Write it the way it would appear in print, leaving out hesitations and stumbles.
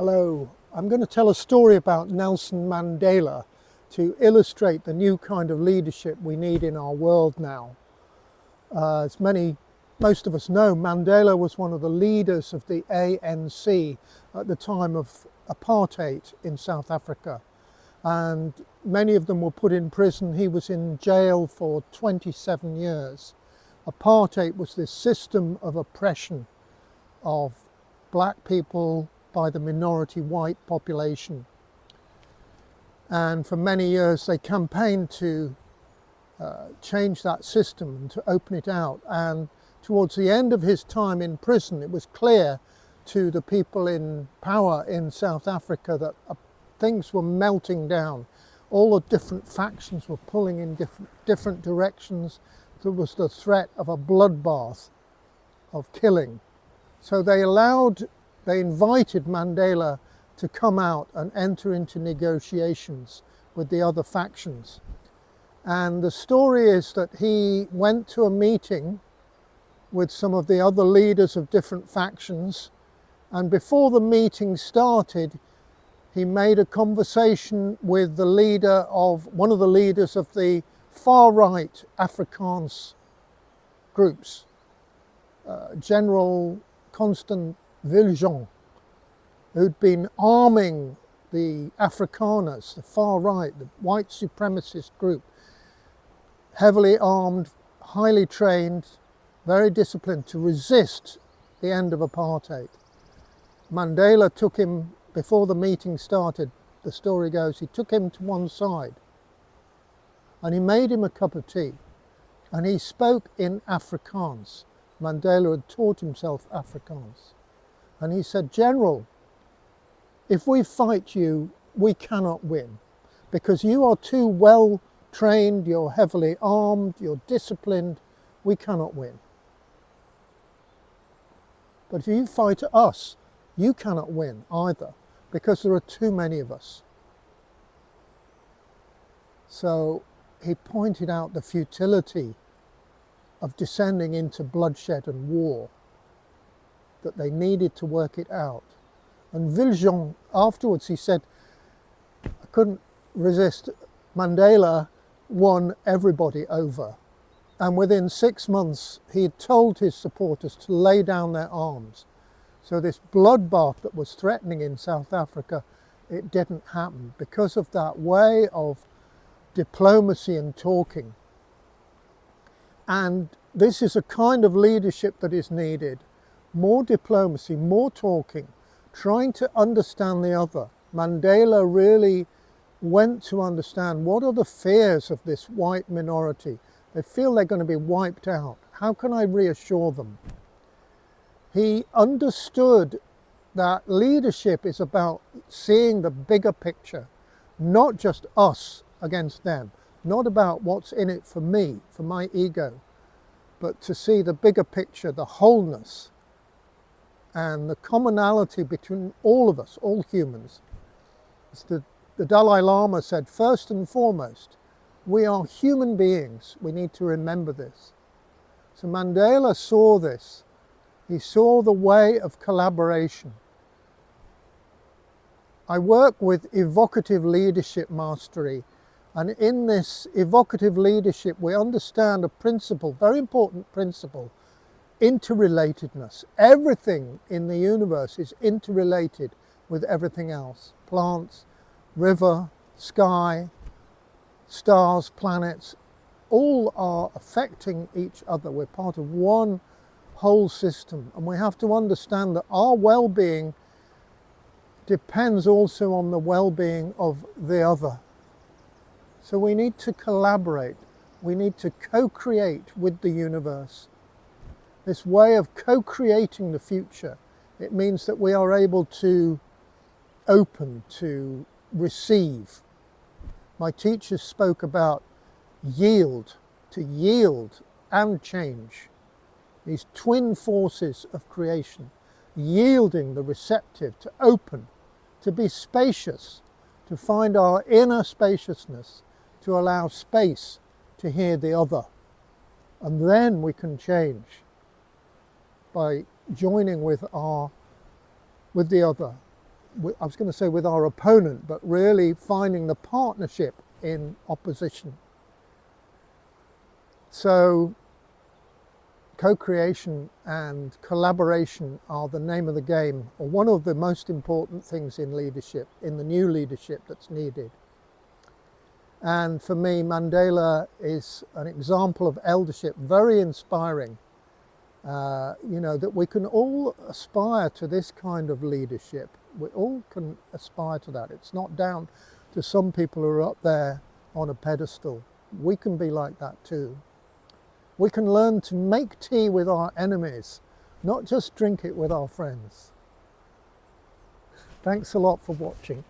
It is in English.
Hello, I'm going to tell a story about Nelson Mandela to illustrate the new kind of leadership we need in our world now. As most of us know, Mandela was one of the leaders of the ANC at the time of apartheid in South Africa, and many of them were put in prison. He was in jail for 27 years. Apartheid was this system of oppression of black people by the minority white population. And for many years they campaigned to change that system and to open it out. And towards the end of his time in prison, it was clear to the people in power in South Africa that things were melting down. All the different factions were pulling in different directions. There was the threat of a bloodbath, of killing. So they invited Mandela to come out and enter into negotiations with the other factions. And the story is that he went to a meeting with some of the other leaders of different factions, and before the meeting started, he made a conversation with one of the leaders of the far-right Afrikaans groups, General Constand Viljoen, who'd been arming the Afrikaners, the far right, the white supremacist group, heavily armed, highly trained, very disciplined to resist the end of apartheid. Mandela took him, before the meeting started, the story goes, he took him to one side and he made him a cup of tea and he spoke in Afrikaans. Mandela had taught himself Afrikaans. And he said, "General, if we fight you, we cannot win, because you are too well trained, you're heavily armed, you're disciplined, we cannot win. But if you fight us, you cannot win either, because there are too many of us." So he pointed out the futility of descending into bloodshed and war, that they needed to work it out. And Viljoen, afterwards, he said, "I couldn't resist." Mandela won everybody over. And within 6 months, he had told his supporters to lay down their arms. So this bloodbath that was threatening in South Africa, it didn't happen because of that way of diplomacy and talking. And this is a kind of leadership that is needed. More diplomacy, more talking, trying to understand the other. Mandela really went to understand what are the fears of this white minority. They feel they're going to be wiped out. How can I reassure them? He understood that leadership is about seeing the bigger picture, not just us against them, not about what's in it for me, for my ego, but to see the bigger picture, the wholeness, and the commonality between all of us, all humans. As the Dalai Lama said, first and foremost, we are human beings. We need to remember this. So Mandela saw this. He saw the way of collaboration. I work with evocative leadership mastery, and in this evocative leadership, we understand a principle, very important principle, interrelatedness. Everything in the universe is interrelated with everything else. Plants, river, sky, stars, planets, all are affecting each other. We're part of one whole system, and we have to understand that our well-being depends also on the well-being of the other. So we need to collaborate. We need to co-create with the universe. This way of co-creating the future, it means that we are able to open, to receive. My teachers spoke about yield, to yield and change. These twin forces of creation, yielding the receptive, to open, to be spacious, to find our inner spaciousness, to allow space to hear the other. And then we can change by joining with the other. I was going to say with our opponent, but really finding the partnership in opposition. So co-creation and collaboration are the name of the game, or one of the most important things in leadership, in the new leadership that's needed. And for me, Mandela is an example of eldership, very inspiring. You know, that we can all aspire to this kind of leadership. We all can aspire to that. It's not down to some people who are up there on a pedestal. We can be like that too. We can learn to make tea with our enemies, not just drink it with our friends. Thanks a lot for watching.